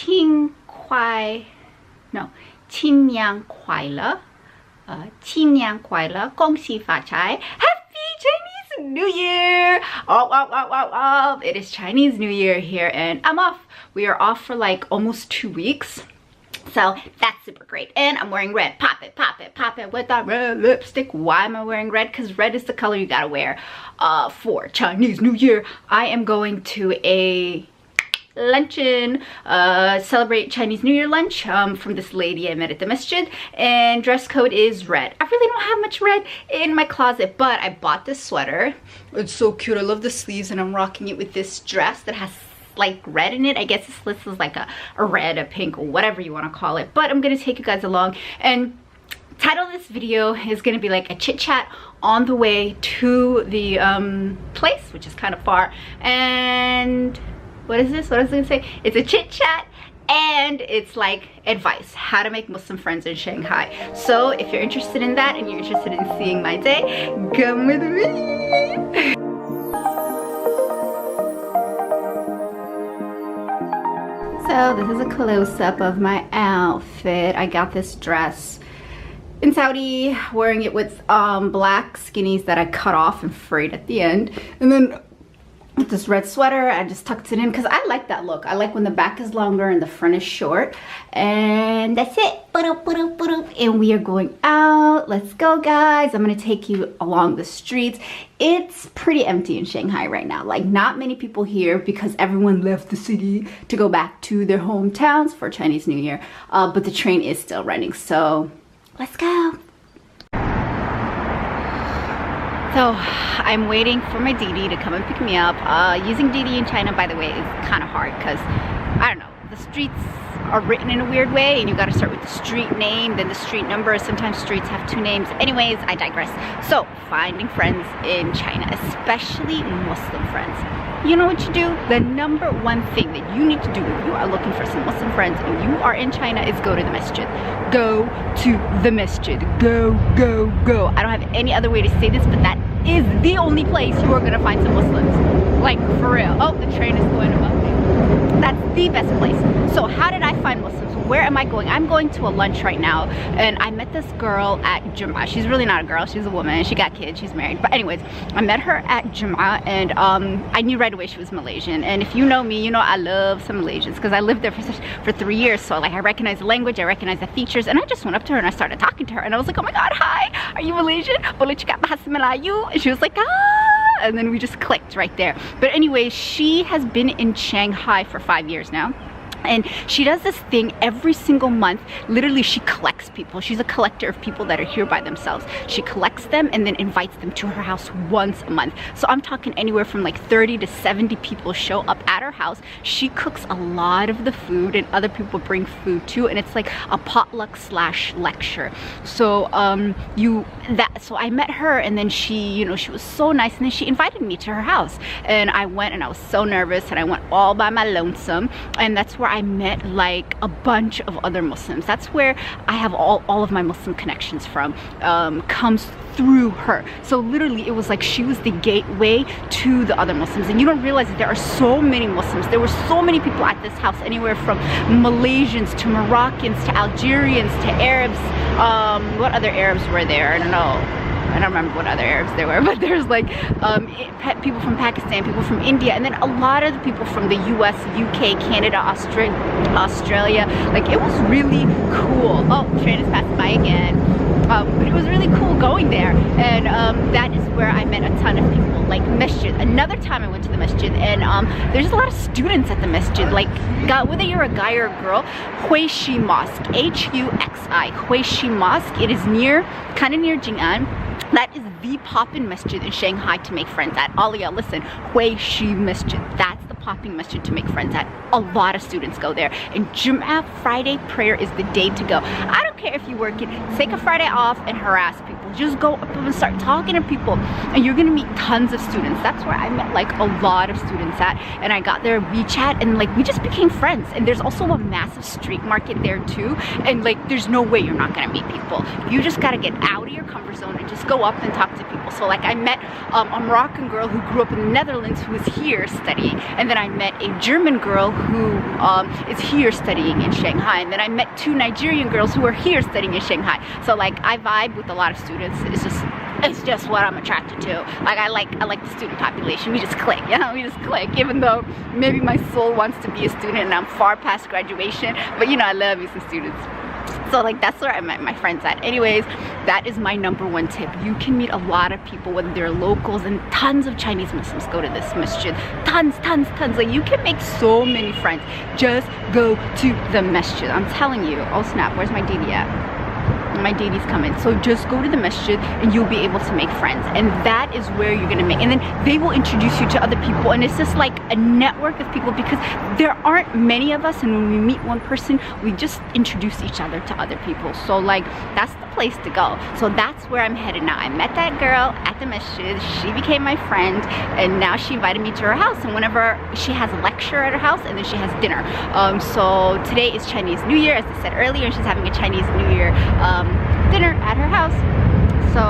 Qing Kuai, no, Qin Yang Kuai Le, Qin Yang Kuai Le, Gong Xi Fa Chai, Happy Chinese New Year! Oh, it is Chinese New Year here and I'm off. We are off for like almost 2 weeks. So that's super great. And I'm wearing red. Pop it, pop it, pop it with that red lipstick. Why am I wearing red? Because red is the color you gotta wear for Chinese New Year. I am going to a luncheon, celebrate Chinese New Year lunch from this lady I met at the masjid, and dress code is red. I really don't have much red in my closet, but I bought this sweater. It's so cute. I love the sleeves, and I'm rocking it with this dress that has like red in it. I guess this is like a red, a pink, whatever you want to call it, but I'm gonna take you guys along, and title of this video is gonna be like a chit chat on the way to the place, which is kind of far. And what is this? What was I gonna say? It's a chit chat and it's like advice, how to make Muslim friends in Shanghai. So if you're interested in that and you're interested in seeing my day, come with me. So this is a close-up of my outfit. I got this dress in Saudi, wearing it with black skinnies that I cut off and frayed at the end, and then with this red sweater I just tucked it in because I like that look. I like when the back is longer and the front is short, and that's it. And we are going out. Let's go, guys. I'm gonna take you along the streets. It's pretty empty in Shanghai right now. Like, not many people here because everyone left the city to go back to their hometowns for Chinese New Year, but the train is still running, so let's go. So I'm waiting for my Didi to come and pick me up. Using Didi in China, by the way, is kind of hard because, I don't know, the streets are written in a weird way and you got to start with the street name, then the street number. Sometimes streets have 2 names. Anyways, I digress. So finding friends in China, especially Muslim friends. You know what you do? The number one thing that you need to do if you are looking for some Muslim friends and you are in China is go to the masjid. Go to the masjid. Go, go, go. I don't have any other way to say this, but that is the only place you are going to find some Muslims. Like, for real. Oh, the train is going above me. That's the best place. So how did I find Muslims? Where am I going? I'm going to a lunch right now, and I met this girl at Jum'ah. She's really not a girl, she's a woman. She got kids, she's married. But anyways, I met her at Jum'ah, and I knew right away she was Malaysian. And if you know me, you know I love some Malaysians because I lived there for 3 years. So like, I recognize the language, I recognize the features, and I just went up to her and I started talking to her, and I was like, oh my god, hi, are you Malaysian? Boleh cakap bahasa Melayu? And she was like, ah, and then we just clicked right there. But anyway, she has been in Shanghai for 5 years now. And she does this thing every single month. Literally, she collects people. She's a collector of people that are here by themselves. She collects them and then invites them to her house once a month. So I'm talking anywhere from like 30 to 70 people show up at her house. She cooks a lot of the food and other people bring food too. And it's like a potluck / lecture. So so I met her, and then she was so nice, and then she invited me to her house. And I went, and I was so nervous, and I went all by my lonesome. And that's where I met like a bunch of other Muslims. That's where I have all of my Muslim connections from, comes through her. So literally, it was like she was the gateway to the other Muslims. And you don't realize that there are so many Muslims. There were so many people at this house, anywhere from Malaysians to Moroccans to Algerians to Arabs. What other Arabs were there? I don't know. I don't remember what other Arabs there were, but there's like people from Pakistan, people from India, and then a lot of the people from the US, UK, Canada, Australia. Like, it was really cool. Oh, train is passing by again. But it was really cool going there, and that is where I met a ton of people. Like, masjid. Another time I went to the masjid, and there's a lot of students at the masjid. Like, whether you're a guy or a girl, Huixi Mosque, Huxi, Huixi Mosque. It is kind of near Jing'an. That is the poppin' masjid in Shanghai to make friends at. Aliyah, listen, Huixi Masjid. That's the popping masjid to make friends at. A lot of students go there. And Jum'ah, Friday prayer, is the day to go. I don't care if you work it. Take a Friday off and harass people. Just go up and start talking to people, and you're gonna meet tons of students. That's where I met like a lot of students at, and I got their WeChat, and like we just became friends. And there's also a massive street market there too, and like there's no way you're not gonna meet people. You just gotta get out of your comfort zone and just go up and talk to people. So like, I met a Moroccan girl who grew up in the Netherlands who was here studying, and then then I met a German girl who is here studying in Shanghai, and then I met 2 Nigerian girls who are here studying in Shanghai. So like I vibe with a lot of students. It's just what I'm attracted to. Like I like the student population. We just click, you know, we just click, even though maybe my soul wants to be a student and I'm far past graduation, but you know, I love me some students. So like that's where I met my friends at. Anyways, that is my #1 tip. You can meet a lot of people, whether they're locals, and tons of Chinese Muslims go to this masjid. Tons. Like you can make so many friends. Just go to the masjid. I'm telling you. Oh snap, where's my Didi at? My Didi's coming. So just go to the masjid and you'll be able to make friends, and that is where you're gonna make, and then they will introduce you to other people, and it's just like a network of people, because there aren't many of us, and when we meet one person we just introduce each other to other people. So like that's the place to go. So that's where I'm headed now. I met that girl at the masjid. She became my friend, and now she invited me to her house, and whenever she has a lecture at her house, and then she has dinner. So today is Chinese New Year, as I said earlier, and she's having a Chinese New Year dinner at her house. So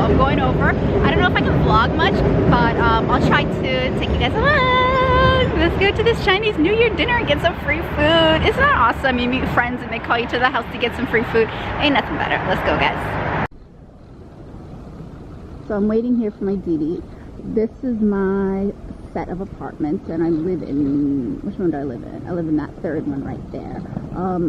I'm going over. I don't know if I can vlog much, but I'll try to take you guys along. Let's go to this Chinese New Year dinner and get some free food. Isn't that awesome? You meet friends and they call you to the house to get some free food. Ain't nothing better. Let's go, guys. So I'm waiting here for my Didi. This is my set of apartments, and I live in, which one do I live in? I live in that 3rd one right there.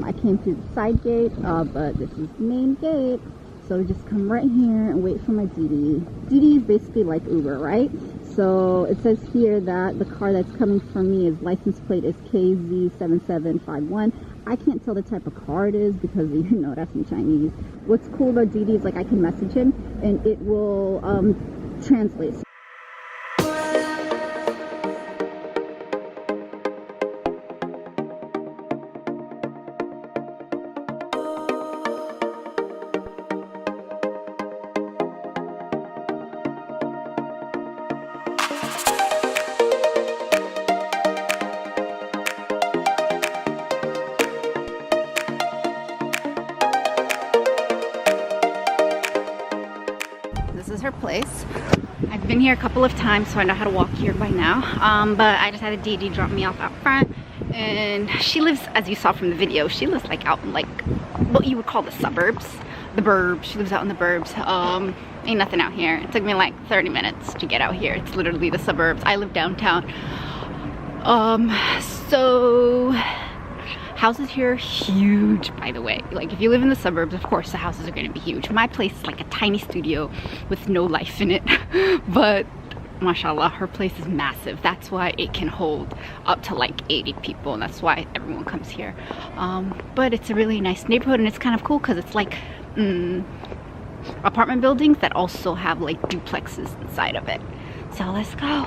I came through the side gate, but this is the main gate. So just come right here and wait for my Didi. Didi is basically like Uber, right? So it says here that the car that's coming from me, is license plate is KZ7751. I can't tell the type of car it is because you know that's in Chinese. What's cool about Didi is like I can message him and it will translate. This is her place. I've been here a couple of times, so I know how to walk here by now. But I just had a Didi drop me off out front, and she lives, as you saw from the video, she lives like out in like what you would call the suburbs, the burbs. She lives out in the burbs. Ain't nothing out here. It took me like 30 minutes to get out here. It's literally the suburbs. I live downtown. So houses here are huge, by the way. Like if you live in the suburbs, of course the houses are going to be huge. My place is like a tiny studio with no life in it, but mashallah, her place is massive. That's why it can hold up to like 80 people, and that's why everyone comes here. But it's a really nice neighborhood, and it's kind of cool because it's like apartment buildings that also have like duplexes inside of it. So let's go.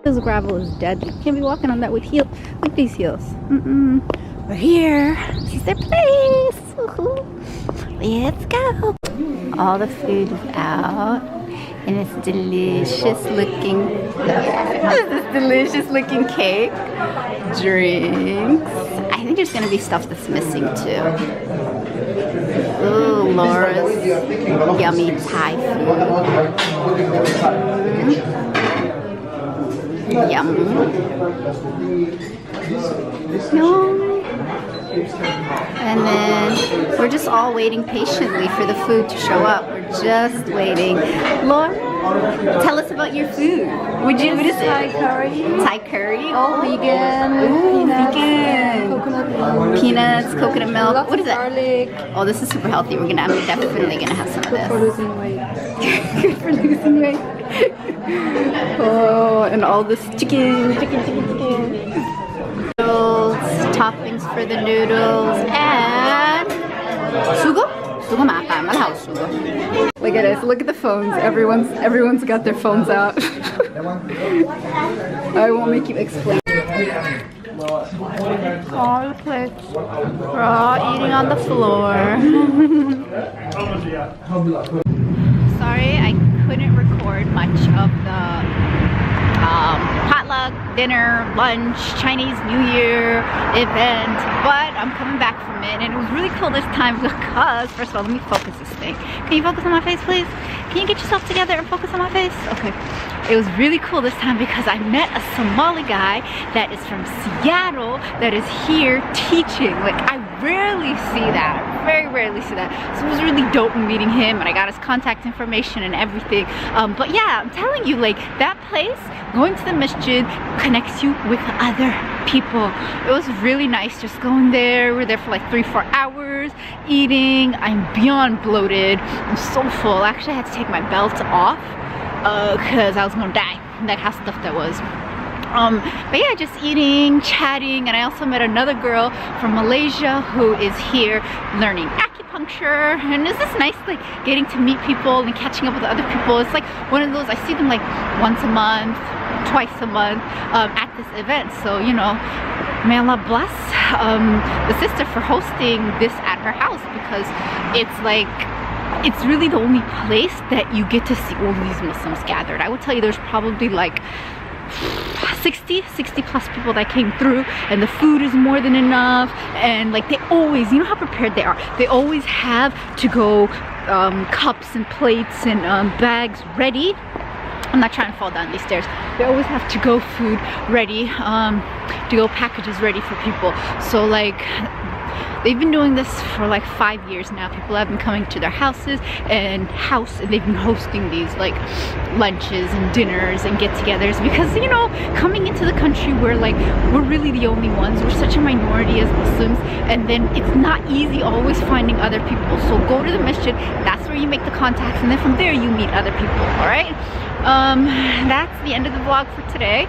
This gravel is deadly. You can't be walking on that with heels. Look at these heels. We're here. This is their place. Let's go. All the food is out, and it's delicious looking. This delicious looking cake, drinks. I think there's gonna be stuff that's missing too. Ooh, Laura's yummy Thai food. Yum. Yum. And then we're just all waiting patiently for the food to show up. We're just waiting. Laura, tell us about your food. What is it? Thai curry. Thai curry? Oh, Vegan. Ooh, Peanuts, vegan. coconut milk. Peanuts, coconut milk. Lots What is of it? garlic. Oh, this is super healthy. I'm definitely gonna have some of Good for this. losing weight. Good for losing weight. Oh, and all this chicken. Noodles, toppings for the noodles, and sugo. Look at this. Look at the phones. Everyone's got their phones out. I won't make you explain. All the plates. We're all eating on the floor. Sorry, I couldn't record much of the potluck, dinner, lunch, Chinese New Year event, but I'm coming back from it, and it was really cool this time because, first of all, let me focus this thing. Can you focus on my face, please? Can you get yourself together and focus on my face? Okay. It was really cool this time because I met a Somali guy that is from Seattle that is here teaching. Like, I rarely see that. I very rarely see that. So it was really dope meeting him, and I got his contact information and everything. But yeah, I'm telling you, like, that place, going to the masjid connects you with other people. It was really nice just going there. We were there for like 3-4 hours eating. I'm beyond bloated. I'm so full. Actually, I had to take my belt off because I was gonna die. Like how stuffed that was. But yeah, just eating, chatting, and I also met another girl from Malaysia who is here learning acupuncture, and it's just nice, like, getting to meet people and catching up with other people. It's like one of those, I see them like once a month, twice a month at this event. So, you know, may Allah bless the sister for hosting this at her house, because it's like, it's really the only place that you get to see all these Muslims gathered. I would tell you there's probably like 60 plus people that came through, and the food is more than enough, and like they always, you know how prepared they are, they always have to go cups and plates and bags ready. I'm not trying to fall down these stairs. They always have to go food ready, to go packages ready for people. So like, they've been doing this for like 5 years now. People have been coming to their houses and they've been hosting these like lunches and dinners and get-togethers, because, you know, coming into the country where like we're really the only ones, we're such a minority as Muslims, and then it's not easy always finding other people. So go to the masjid, that's where you make the contacts, and then from there you meet other people. All right, that's the end of the vlog for today.